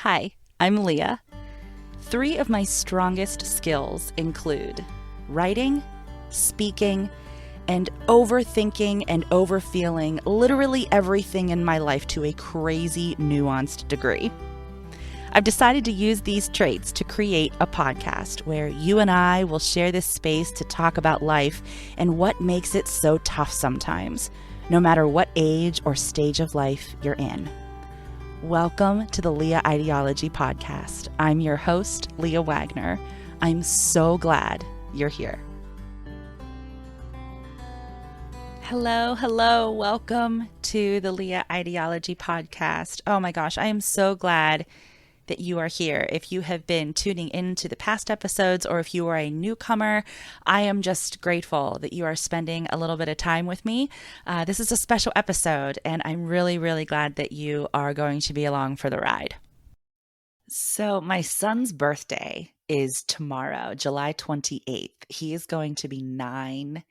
Hi, I'm Leah. 3 of my strongest skills include writing, speaking, and overthinking and overfeeling literally everything in my life to a crazy, nuanced degree. I've decided to use these traits to create a podcast where you and I will share this space to talk about life and what makes it so tough sometimes, no matter what age or stage of life you're in. Welcome to the Leah Ideology Podcast. I'm your host, Leah Wagner. I'm so glad you're here. Hello. Welcome to the Leah Ideology Podcast. Oh my gosh, I am so glad that you are here. If you have been tuning into the past episodes or if you are a newcomer, I am just grateful that you are spending a little bit of time with me. This is a special episode, and I'm really glad that you are going to be along for the ride. So my son's birthday is tomorrow, July 28th. He is going to be 9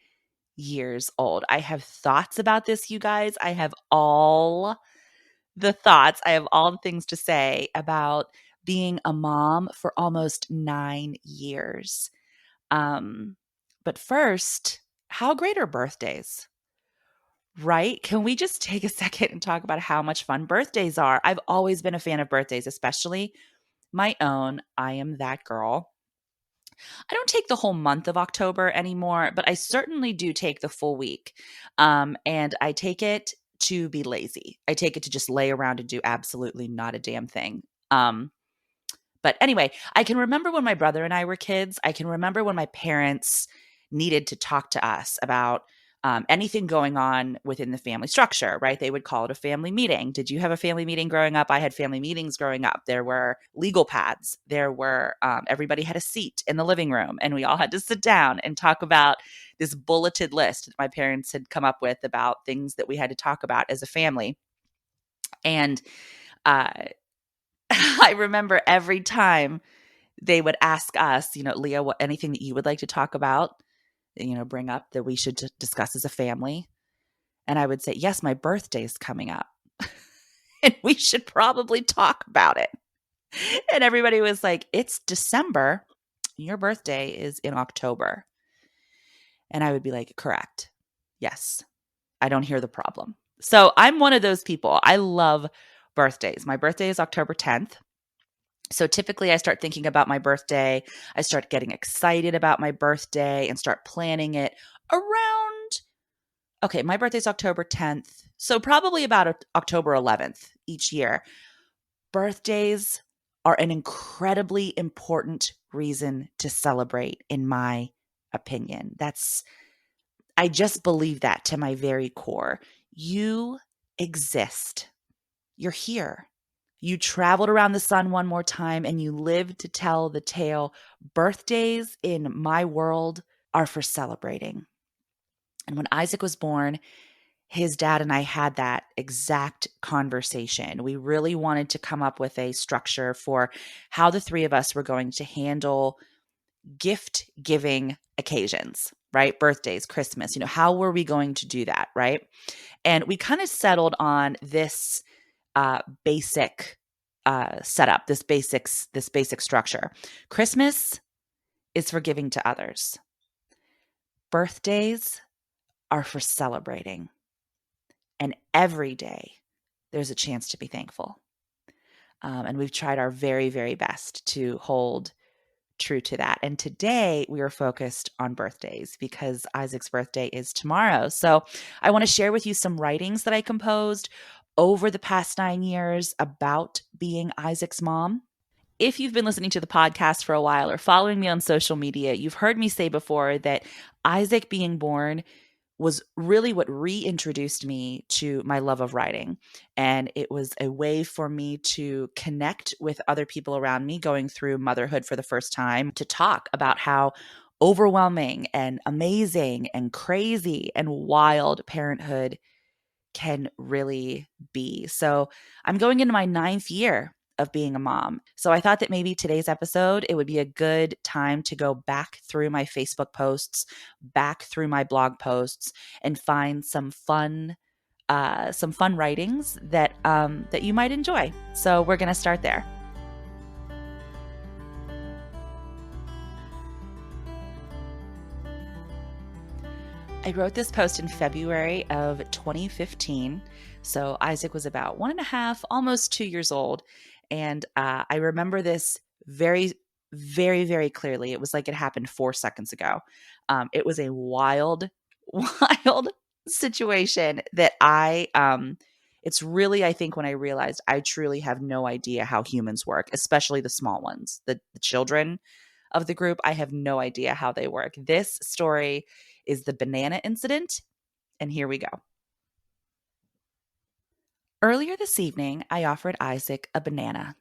years old. I have thoughts about this, you guys. I have all the thoughts. I have all the things to say about being a mom for almost 9 years. But first, how great are birthdays, right? Can we just take a second and talk about how much fun birthdays are? I've always been a fan of birthdays, especially my own. I am that girl. I don't take the whole month of October anymore, but I certainly do take the full week. And I take it to be lazy. I take it to just lay around and do absolutely not a damn thing. But anyway, I can remember when my brother and I were kids. I can remember when my parents needed to talk to us about anything going on within the family structure, right? They would call it a family meeting. Did you have a family meeting growing up? I had family meetings growing up. There were legal pads. There were, everybody had a seat in the living room, and we all had to sit down and talk about this bulleted list that my parents had come up with about things that we had to talk about as a family. And uh, I remember every time they would ask us, Leah, anything that you would like to talk about, bring up that we should discuss as a family. And I would say, yes, my birthday's coming up and we should probably talk about it. And everybody was like, it's December. Your birthday is in October. And I would be like, correct. Yes. I don't hear the problem. So I'm one of those people. I love birthdays. My birthday is October 10th. So typically I start thinking about my birthday. I start getting excited about my birthday and start planning it around, okay, my birthday's October 10th. So probably about October 11th each year. Birthdays are an incredibly important reason to celebrate, in my opinion. I just believe that to my very core. You exist. You're here. You traveled around the sun one more time and you lived to tell the tale. Birthdays in my world are for celebrating. And when Isaac was born, his dad and I had that exact conversation. We really wanted to come up with a structure for how the 3 of us were going to handle gift giving occasions, right? Birthdays, Christmas, how were we going to do that, right? And we kind of settled on this basic setup, this basic structure. Christmas is for giving to others. Birthdays are for celebrating. And every day there's a chance to be thankful. And we've tried our very, very best to hold true to that. And today we are focused on birthdays because Isaac's birthday is tomorrow. So I want to share with you some writings that I composed over the past 9 years about being Isaac's mom. If you've been listening to the podcast for a while or following me on social media, you've heard me say before that Isaac being born was really what reintroduced me to my love of writing. And it was a way for me to connect with other people around me going through motherhood for the first time, to talk about how overwhelming and amazing and crazy and wild parenthood can really be. So I'm going into my 9th year of being a mom. So I thought that maybe today's episode, it would be a good time to go back through my Facebook posts, back through my blog posts, and find some fun writings that you might enjoy. So we're going to start there. I wrote this post in February of 2015. So Isaac was about 1.5, almost 2 years old. And I remember this very, very, very clearly. It was like it happened 4 seconds ago. It was a wild, wild situation that it's really, I think, when I realized I truly have no idea how humans work, especially the small ones, the children of the group. I have no idea how they work. This story is the banana incident, and here we go. Earlier this evening, I offered Isaac a banana.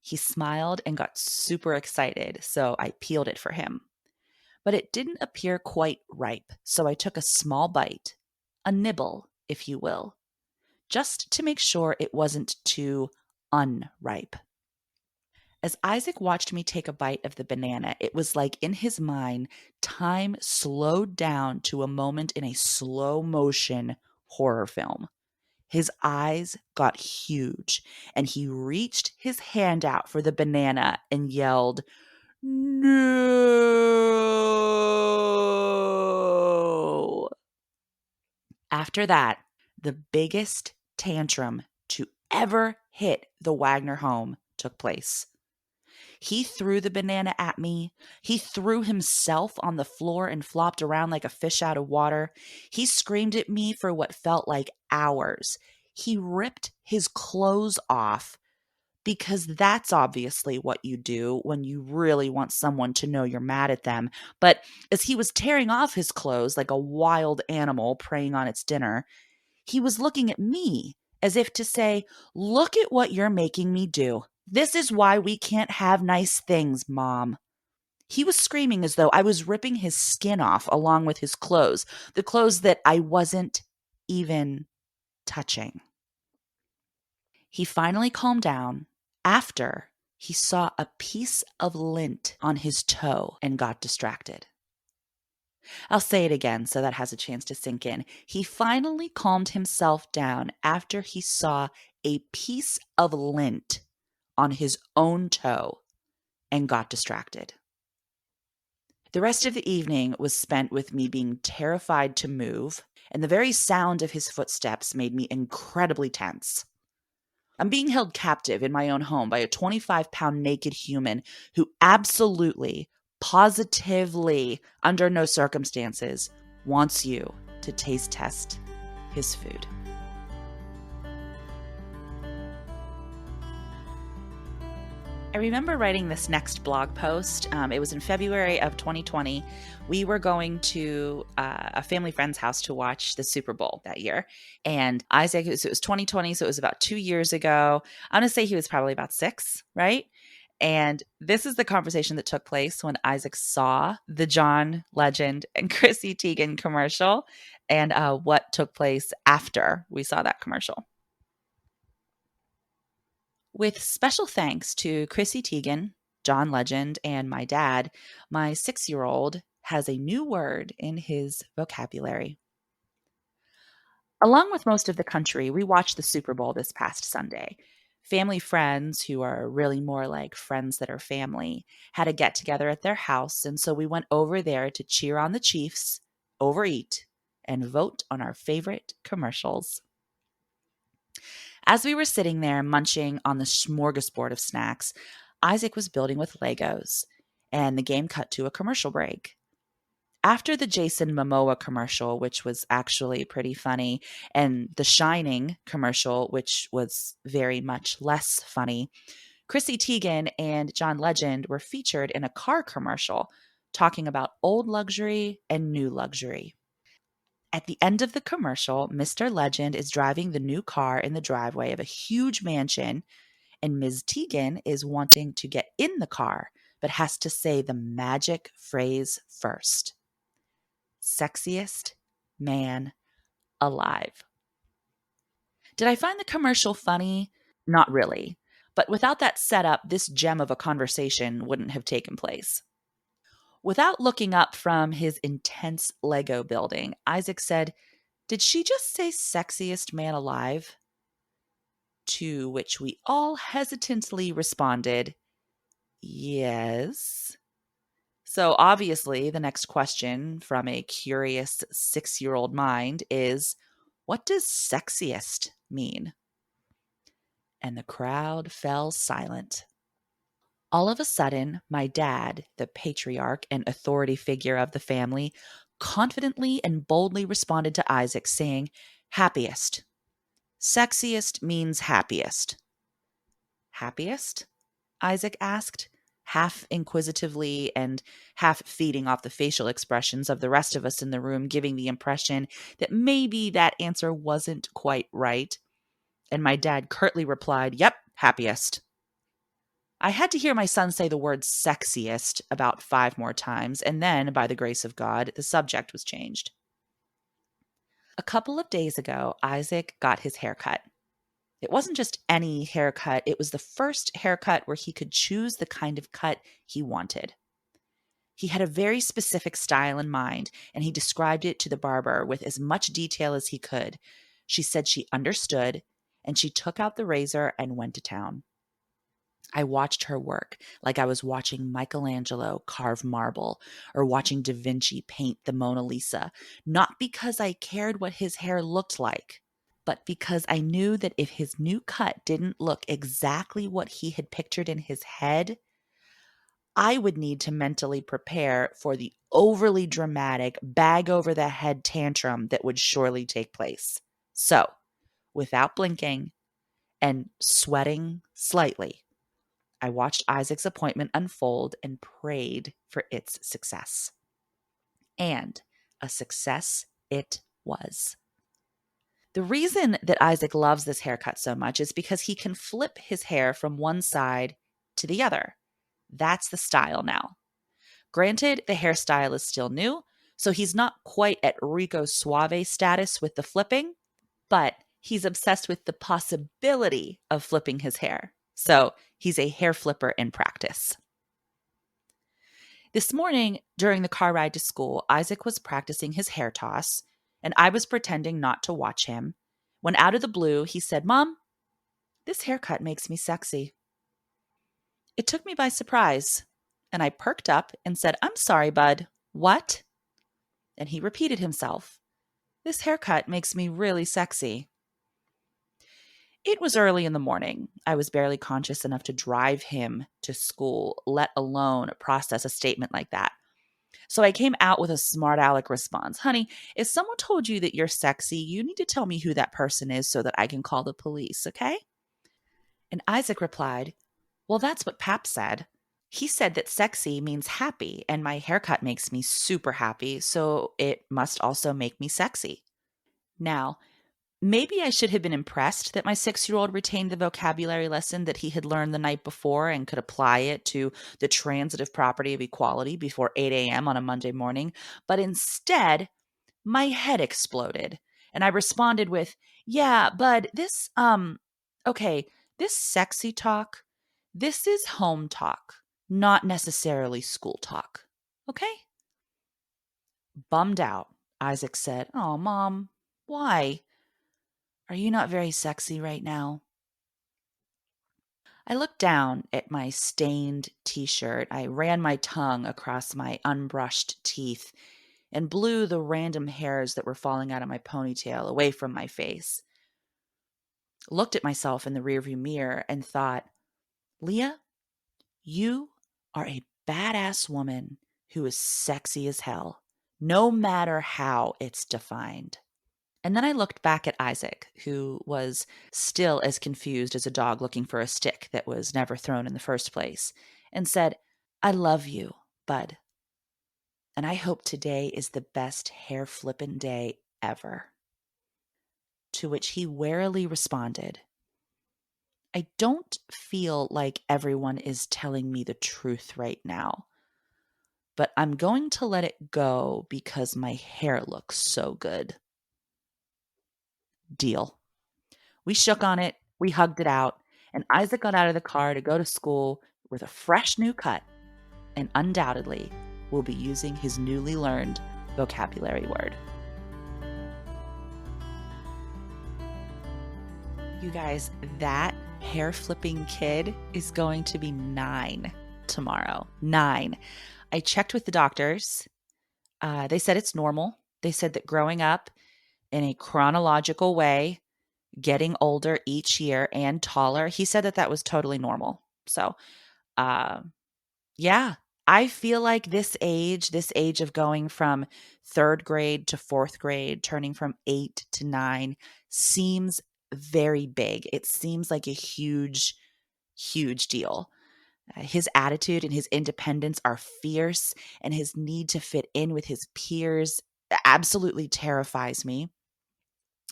He smiled and got super excited, so I peeled it for him. But it didn't appear quite ripe, so I took a small bite, a nibble, if you will, just to make sure it wasn't too unripe. As Isaac watched me take a bite of the banana, it was like in his mind, time slowed down to a moment in a slow motion horror film. His eyes got huge, and he reached his hand out for the banana and yelled, "No!" After that, the biggest tantrum to ever hit the Wagner home took place. He threw the banana at me. He threw himself on the floor and flopped around like a fish out of water. He screamed at me for what felt like hours. He ripped his clothes off because that's obviously what you do when you really want someone to know you're mad at them. But as he was tearing off his clothes like a wild animal preying on its dinner, he was looking at me as if to say, "Look at what you're making me do. This is why we can't have nice things, Mom." He was screaming as though I was ripping his skin off along with his clothes, the clothes that I wasn't even touching. He finally calmed down after he saw a piece of lint on his toe and got distracted. I'll say it again so that has a chance to sink in. He finally calmed himself down after he saw a piece of lint on his own toe and got distracted. The rest of the evening was spent with me being terrified to move, and the very sound of his footsteps made me incredibly tense. I'm being held captive in my own home by a 25-pound naked human who absolutely, positively, under no circumstances, wants you to taste test his food. I remember writing this next blog post. It was in February of 2020. We were going to a family friend's house to watch the Super Bowl that year. And Isaac, it was 2020, so it was about 2 years ago. I'm going to say he was probably about 6, right? And this is the conversation that took place when Isaac saw the John Legend and Chrissy Teigen commercial and what took place after we saw that commercial. With special thanks to Chrissy Teigen, John Legend, and my dad, my 6-year-old has a new word in his vocabulary. Along with most of the country, we watched the Super Bowl this past Sunday. Family friends, who are really more like friends that are family, had a get together at their house, and so we went over there to cheer on the Chiefs, overeat, and vote on our favorite commercials. As we were sitting there munching on the smorgasbord of snacks, Isaac was building with Legos, and the game cut to a commercial break. After the Jason Momoa commercial, which was actually pretty funny, and the Shining commercial, which was very much less funny, Chrissy Teigen and John Legend were featured in a car commercial talking about old luxury and new luxury. At the end of the commercial, Mr. Legend is driving the new car in the driveway of a huge mansion, and Ms. Teigen is wanting to get in the car, but has to say the magic phrase first. Sexiest man alive. Did I find the commercial funny? Not really. But without that setup, this gem of a conversation wouldn't have taken place. Without looking up from his intense Lego building, Isaac said, "Did she just say sexiest man alive?" To which we all hesitantly responded, "Yes." So obviously, the next question from a curious 6-year-old mind is, what does sexiest mean? And the crowd fell silent. All of a sudden, my dad, the patriarch and authority figure of the family, confidently and boldly responded to Isaac, saying, happiest. Sexiest means happiest. Happiest? Isaac asked, half inquisitively and half feeding off the facial expressions of the rest of us in the room, giving the impression that maybe that answer wasn't quite right. And my dad curtly replied, yep, happiest. I had to hear my son say the word sexiest about 5 more times, and then, by the grace of God, the subject was changed. A couple of days ago, Isaac got his hair cut. It wasn't just any haircut, it was the first haircut where he could choose the kind of cut he wanted. He had a very specific style in mind, and he described it to the barber with as much detail as he could. She said she understood, and she took out the razor and went to town. I watched her work like I was watching Michelangelo carve marble or watching Da Vinci paint the Mona Lisa, not because I cared what his hair looked like, but because I knew that if his new cut didn't look exactly what he had pictured in his head, I would need to mentally prepare for the overly dramatic bag over the head tantrum that would surely take place. So, without blinking and sweating slightly, I watched Isaac's appointment unfold and prayed for its success. And a success it was. The reason that Isaac loves this haircut so much is because he can flip his hair from one side to the other. That's the style now. Granted, the hairstyle is still new, so he's not quite at Rico Suave status with the flipping, but he's obsessed with the possibility of flipping his hair. So he's a hair flipper in practice. This morning, during the car ride to school, Isaac was practicing his hair toss, and I was pretending not to watch him, when out of the blue, he said, Mom, this haircut makes me sexy. It took me by surprise, and I perked up and said, I'm sorry, bud. What? And he repeated himself. This haircut makes me really sexy. It was early in the morning. I was barely conscious enough to drive him to school, let alone process a statement like that. So I came out with a smart aleck response. Honey, if someone told you that you're sexy, you need to tell me who that person is so that I can call the police, okay? And Isaac replied, well, that's what Pap said. He said that sexy means happy, and my haircut makes me super happy, so it must also make me sexy. Now, maybe I should have been impressed that my 6-year-old retained the vocabulary lesson that he had learned the night before and could apply it to the transitive property of equality before 8 a.m. on a Monday morning. But instead, my head exploded, and I responded with, yeah, bud, this sexy talk, this is home talk, not necessarily school talk. Okay? Bummed out, Isaac said, oh, Mom, why? Are you not very sexy right now? I looked down at my stained t-shirt. I ran my tongue across my unbrushed teeth and blew the random hairs that were falling out of my ponytail away from my face. Looked at myself in the rearview mirror and thought, Leah, you are a badass woman who is sexy as hell, no matter how it's defined. And then I looked back at Isaac, who was still as confused as a dog looking for a stick that was never thrown in the first place, and said, I love you, bud. And I hope today is the best hair flippin' day ever. To which he warily responded, I don't feel like everyone is telling me the truth right now, but I'm going to let it go because my hair looks so good. Deal. We shook on it, we hugged it out, and Isaac got out of the car to go to school with a fresh new cut, and undoubtedly will be using his newly learned vocabulary word. You guys, that hair flipping kid is going to be 9 tomorrow. 9. I checked with the doctors. They said it's normal. They said that growing up in a chronological way, getting older each year and taller, he said that that was totally normal. So, uh, yeah, I feel like this age of going from third grade to fourth grade, turning from 8 to 9, seems very big. It seems like a huge, huge deal. His attitude and his independence are fierce, and his need to fit in with his peers absolutely terrifies me.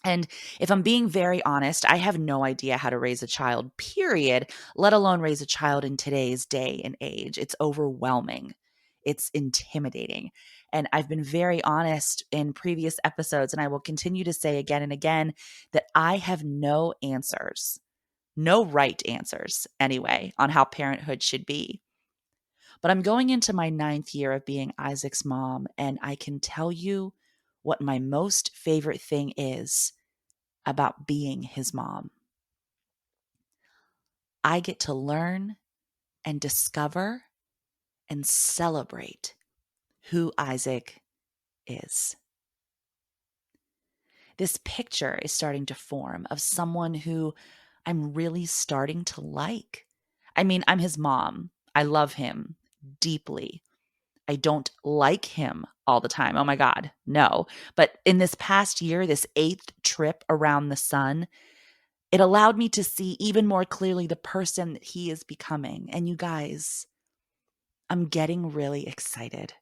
And if I'm being very honest, I have no idea how to raise a child, period, let alone raise a child in today's day and age. It's overwhelming. It's intimidating. And I've been very honest in previous episodes, and I will continue to say again and again that I have no answers, no right answers anyway, on how parenthood should be. But I'm going into my 9th year of being Isaac's mom, and I can tell you what my most favorite thing is about being his mom. I get to learn and discover and celebrate who Isaac is. This picture is starting to form of someone who I'm really starting to like. I mean, I'm his mom. I love him deeply. I don't like him all the time. Oh my God, no. But in this past year, this 8th trip around the sun, it allowed me to see even more clearly the person that he is becoming. And you guys, I'm getting really excited.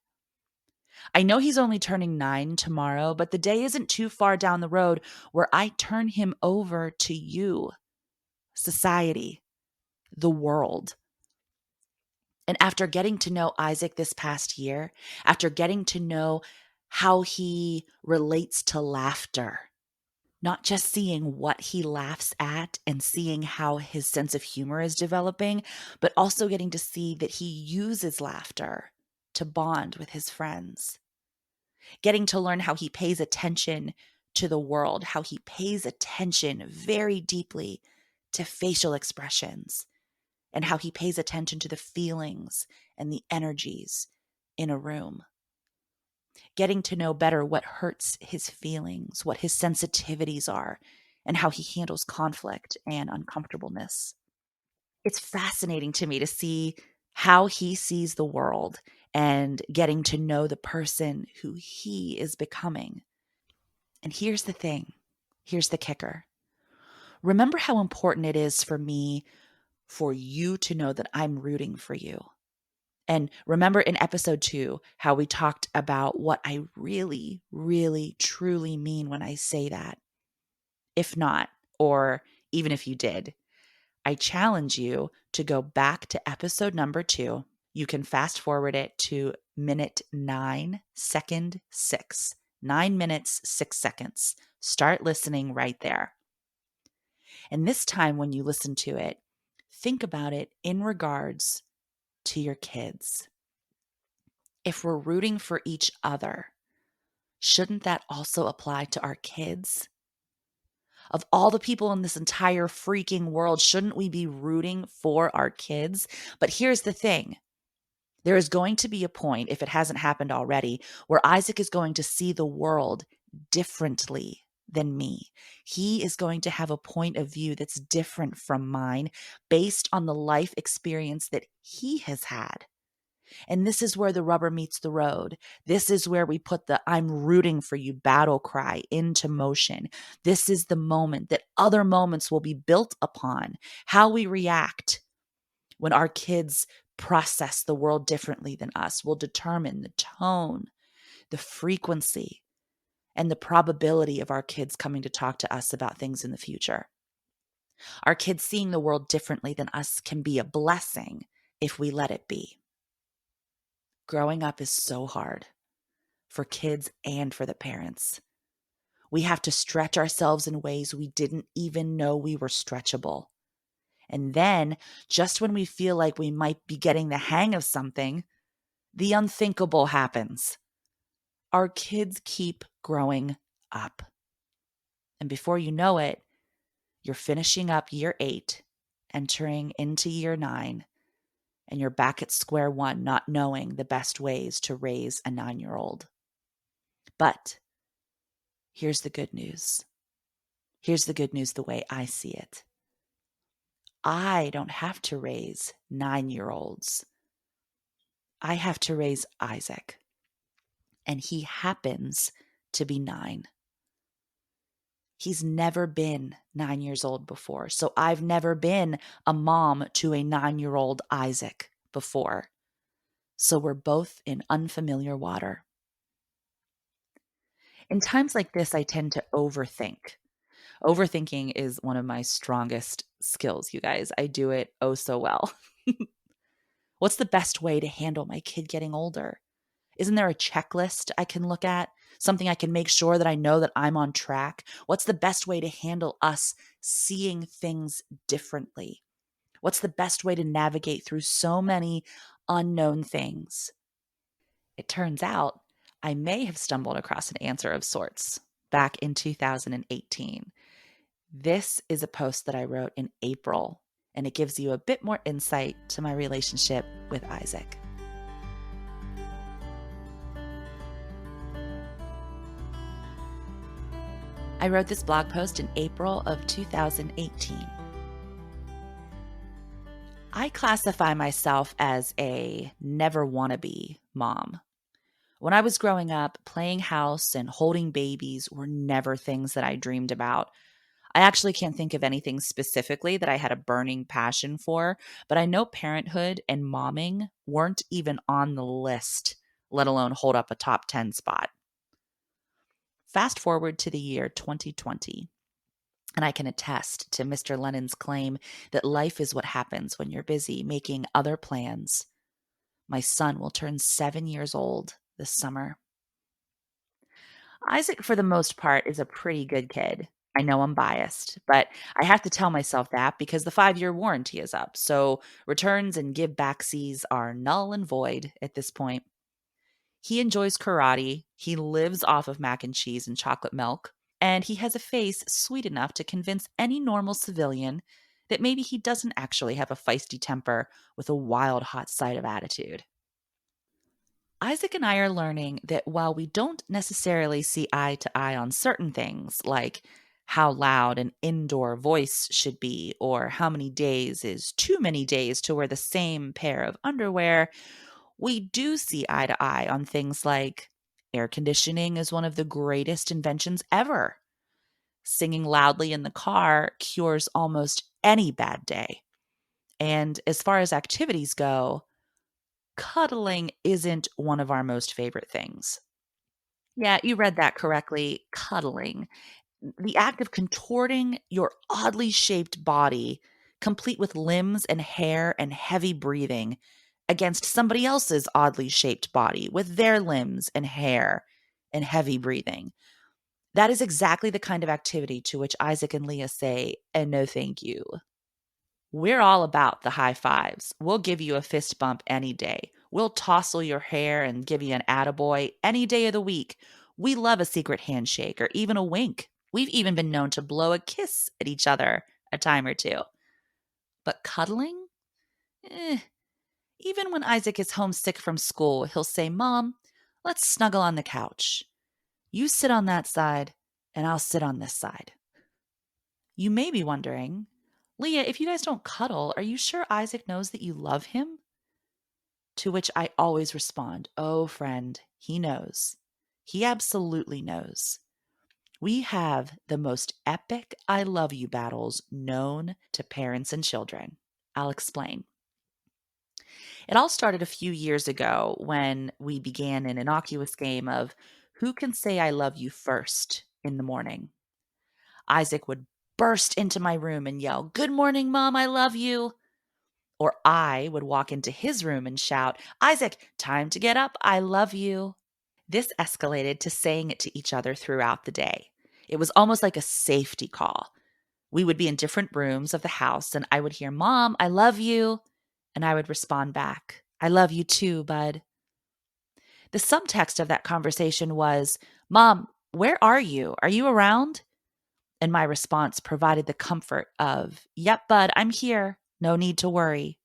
I know he's only turning 9 tomorrow, but the day isn't too far down the road where I turn him over to you, society, the world. And after getting to know Isaac this past year, after getting to know how he relates to laughter, not just seeing what he laughs at and seeing how his sense of humor is developing, but also getting to see that he uses laughter to bond with his friends. Getting to learn how he pays attention to the world, how he pays attention very deeply to facial expressions, and how he pays attention to the feelings and the energies in a room. Getting to know better what hurts his feelings, what his sensitivities are, and how he handles conflict and uncomfortableness. It's fascinating to me to see how he sees the world and getting to know the person who he is becoming. And here's the thing. Here's the kicker. Remember how important it is for me for you to know that I'm rooting for you. And remember in episode 2 how we talked about what I really, really, truly mean when I say that. If not, or even if you did, I challenge you to go back to episode number 2. You can fast forward it to minute 9, second 6. 9 minutes, 6 seconds. Start listening right there. And this time when you listen to it, think about it in regards to your kids. If we're rooting for each other, shouldn't that also apply to our kids? Of all the people in this entire freaking world, shouldn't we be rooting for our kids? But here's the thing. There is going to be a point, if it hasn't happened already, where Isaac is going to see the world differently than me. He is going to have a point of view that's different from mine based on the life experience that he has had. And this is where the rubber meets the road. This is where we put the I'm rooting for you battle cry into motion. This is the moment that other moments will be built upon. How we react when our kids process the world differently than us will determine the tone, the frequency, and the probability of our kids coming to talk to us about things in the future. Our kids seeing the world differently than us can be a blessing if we let it be. Growing up is so hard for kids and for the parents. We have to stretch ourselves in ways we didn't even know we were stretchable. And then, just when we feel like we might be getting the hang of something, the unthinkable happens. Our kids keep growing up. And before you know it, you're finishing up year 8, entering into year 9, and you're back at square one, not knowing the best ways to raise a 9-year-old. But here's the good news. Here's the good news the way I see it. I don't have to raise 9-year-olds. I have to raise Isaac. And he happens to be 9. He's never been 9 years old before. So I've never been a mom to a 9-year-old Isaac before. So we're both in unfamiliar water. In times like this, I tend to overthink. Overthinking is one of my strongest skills, you guys. I do it oh so well. What's the best way to handle my kid getting older? Isn't there a checklist I can look at? Something I can make sure that I know that I'm on track? What's the best way to handle us seeing things differently? What's the best way to navigate through so many unknown things? It turns out I may have stumbled across an answer of sorts back in 2018. This is a post that I wrote in April, and it gives you a bit more insight to my relationship with Isaac. I wrote this blog post in April of 2018. I classify myself as a never wannabe mom. When I was growing up, playing house and holding babies were never things that I dreamed about. I actually can't think of anything specifically that I had a burning passion for, but I know parenthood and momming weren't even on the list, let alone hold up a top 10 spot. Fast forward to the year 2020, and I can attest to Mr. Lennon's claim that life is what happens when you're busy making other plans. My son will turn 7 years old this summer. Isaac, for the most part, is a pretty good kid. I know I'm biased, but I have to tell myself that because the 5-year warranty is up. So returns and give backsies are null and void at this point. He enjoys karate. He lives off of mac and cheese and chocolate milk. And he has a face sweet enough to convince any normal civilian that maybe he doesn't actually have a feisty temper with a wild hot side of attitude. Isaac and I are learning that while we don't necessarily see eye to eye on certain things, like how loud an indoor voice should be, or how many days is too many days to wear the same pair of underwear, we do see eye to eye on things like air conditioning is one of the greatest inventions ever. Singing loudly in the car cures almost any bad day. And as far as activities go, cuddling isn't one of our most favorite things. Yeah, you read that correctly. Cuddling. The act of contorting your oddly shaped body, complete with limbs and hair and heavy breathing, against somebody else's oddly shaped body with their limbs and hair and heavy breathing. That is exactly the kind of activity to which Isaac and Leah say, and no thank you. We're all about the high fives. We'll give you a fist bump any day. We'll tousle your hair and give you an attaboy any day of the week. We love a secret handshake or even a wink. We've even been known to blow a kiss at each other a time or two. But cuddling? Even when Isaac is homesick from school, he'll say, "Mom, let's snuggle on the couch. You sit on that side, and I'll sit on this side." You may be wondering, Leah, if you guys don't cuddle, are you sure Isaac knows that you love him? To which I always respond, oh, friend, he knows. He absolutely knows. We have the most epic I love you battles known to parents and children. I'll explain. It all started a few years ago when we began an innocuous game of who can say I love you first in the morning. Isaac would burst into my room and yell, "Good morning, Mom, I love you." Or I would walk into his room and shout, "Isaac, time to get up, I love you." This escalated to saying it to each other throughout the day. It was almost like a safety call. We would be in different rooms of the house and I would hear, "Mom, I love you." And I would respond back, "I love you too, bud." The subtext of that conversation was, "Mom, where are you? Are you around?" And my response provided the comfort of, "Yep, bud, I'm here. No need to worry."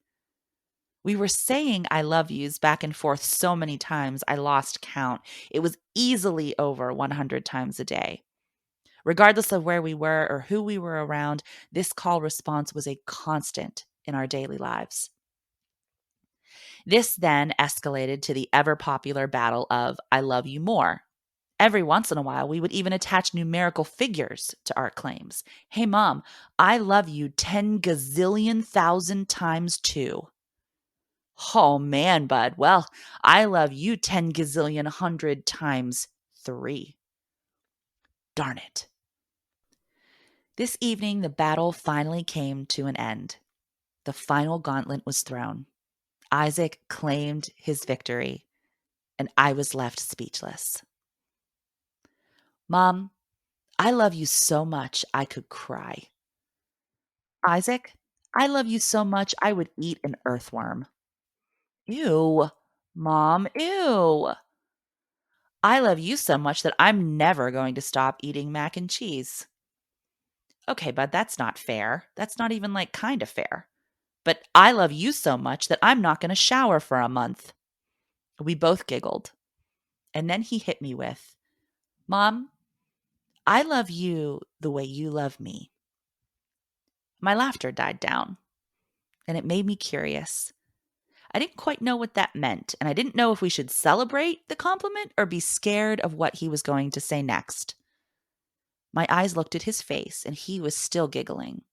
We were saying I love yous back and forth so many times I lost count. It was easily over 100 times a day. Regardless of where we were or who we were around, this call response was a constant in our daily lives. This then escalated to the ever popular battle of I love you more. Every once in a while, we would even attach numerical figures to our claims. Hey, mom, I love you 10 gazillion thousand times two. Oh, man, bud. Well, I love you 10 gazillion hundred times three. Darn it. This evening, the battle finally came to an end. The final gauntlet was thrown. Isaac claimed his victory, and I was left speechless. Mom, I love you so much I could cry. Isaac, I love you so much I would eat an earthworm. Ew, Mom, ew. I love you so much that I'm never going to stop eating mac and cheese. Okay, bud, that's not fair. That's not even like kind of fair. But I love you so much that I'm not going to shower for a month. We both giggled. And then he hit me with, Mom, I love you the way you love me. My laughter died down, and it made me curious. I didn't quite know what that meant, and I didn't know if we should celebrate the compliment or be scared of what he was going to say next. My eyes looked at his face, and he was still giggling.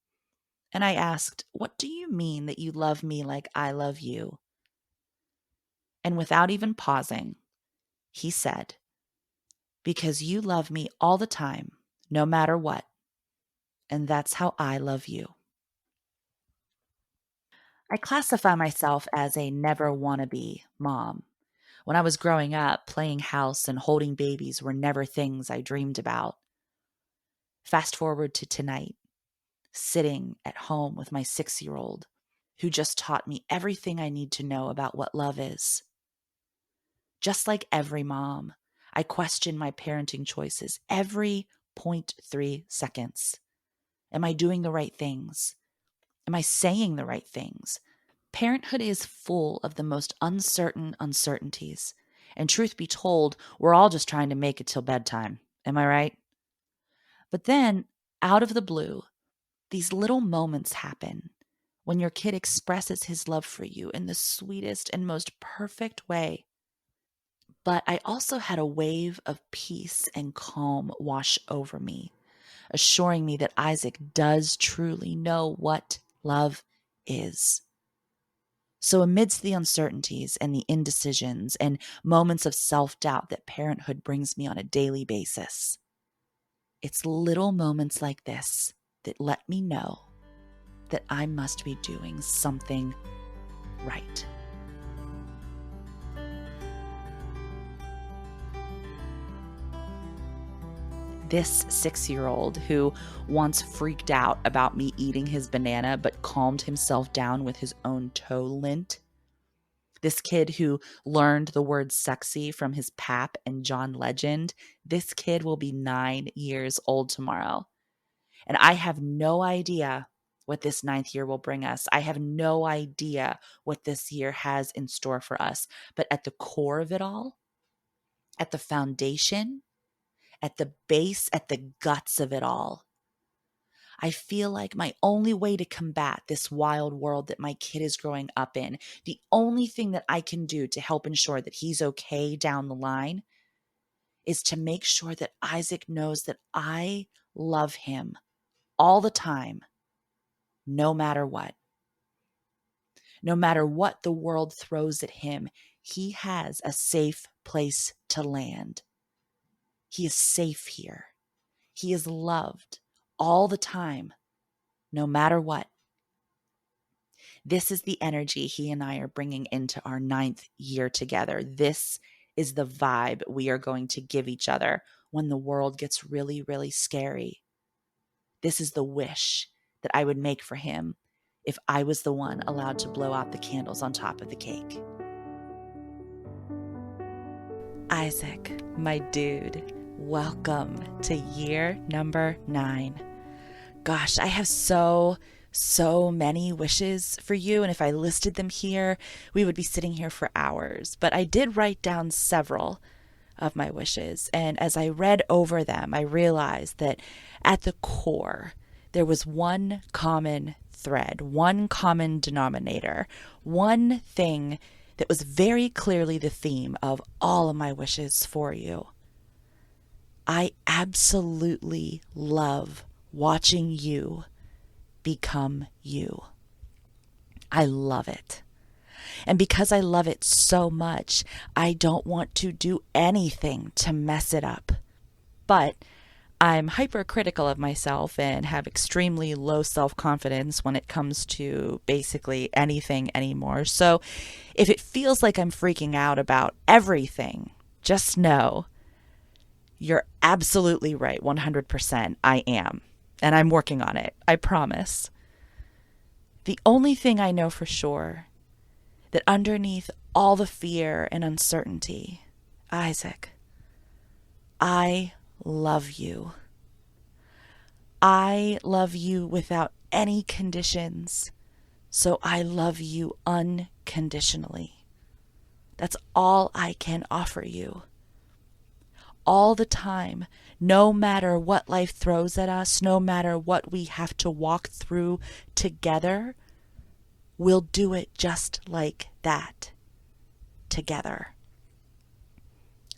And I asked, What do you mean that you love me like I love you? And without even pausing, he said, Because you love me all the time, no matter what. And that's how I love you. I classify myself as a never wannabe mom. When I was growing up, playing house and holding babies were never things I dreamed about. Fast forward to tonight, sitting at home with my 6-year-old, who just taught me everything I need to know about what love is. Just like every mom, I question my parenting choices every 0.3 seconds. Am I doing the right things? Am I saying the right things? Parenthood is full of the most uncertain uncertainties. And truth be told, we're all just trying to make it till bedtime. Am I right? But then, out of the blue, these little moments happen when your kid expresses his love for you in the sweetest and most perfect way. But I also had a wave of peace and calm wash over me, assuring me that Isaac does truly know what love is. So amidst the uncertainties and the indecisions and moments of self-doubt that parenthood brings me on a daily basis, it's little moments like this that let me know that I must be doing something right. This 6-year-old who once freaked out about me eating his banana but calmed himself down with his own toe lint. This kid who learned the word sexy from his pap and John Legend. This kid will be 9 years old tomorrow. And I have no idea what this 9th year will bring us. I have no idea what this year has in store for us. But at the core of it all, at the foundation, at the base, at the guts of it all, I feel like my only way to combat this wild world that my kid is growing up in, the only thing that I can do to help ensure that he's okay down the line, is to make sure that Isaac knows that I love him all the time, no matter what. No matter what the world throws at him, he has a safe place to land. He is safe here. He is loved all the time, no matter what. This is the energy he and I are bringing into our 9th year together. This is the vibe we are going to give each other when the world gets really, really scary. This is the wish that I would make for him if I was the one allowed to blow out the candles on top of the cake. Isaac, my dude, welcome to year number 9. Gosh, I have so so many wishes for you, and if I listed them here, we would be sitting here for hours. But I did write down several of my wishes, and as I read over them, I realized that at the core, there was one common thread, one common denominator, one thing that was very clearly the theme of all of my wishes for you. I absolutely love watching you become you. I love it. And because I love it so much, I don't want to do anything to mess it up. But I'm hypercritical of myself and have extremely low self-confidence when it comes to basically anything anymore. So if it feels like I'm freaking out about everything, just know you're absolutely right. 100% I am. And I'm working on it. I promise. The only thing I know for sure, that underneath all the fear and uncertainty, Isaac, I love you. I love you without any conditions. So I love you unconditionally. That's all I can offer you. All the time, no matter what life throws at us, no matter what we have to walk through together, we'll do it just like that, together.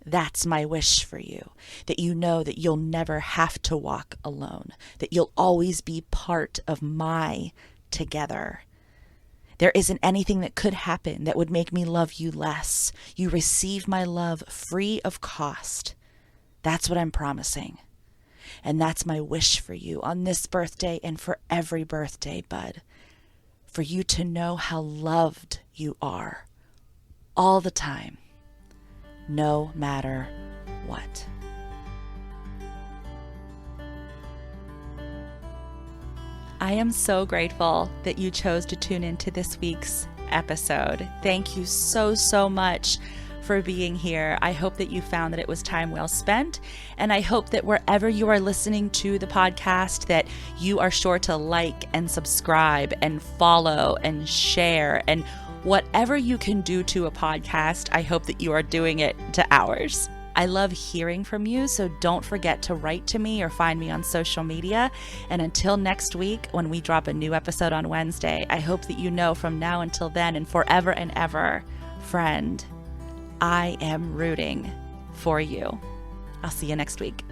That's my wish for you, that you know that you'll never have to walk alone, that you'll always be part of my together. There isn't anything that could happen that would make me love you less. You receive my love free of cost. That's what I'm promising. And that's my wish for you on this birthday and for every birthday, bud. For you to know how loved you are all the time, no matter what. I am so grateful that you chose to tune into this week's episode. Thank you so, so much for being here. I hope that you found that it was time well spent, and I hope that wherever you are listening to the podcast, that you are sure to like and subscribe and follow and share, and whatever you can do to a podcast, I hope that you are doing it to ours. I love hearing from you, so don't forget to write to me or find me on social media. And until next week, when we drop a new episode on Wednesday, I hope that you know from now until then and forever and ever, friend, I am rooting for you. I'll see you next week.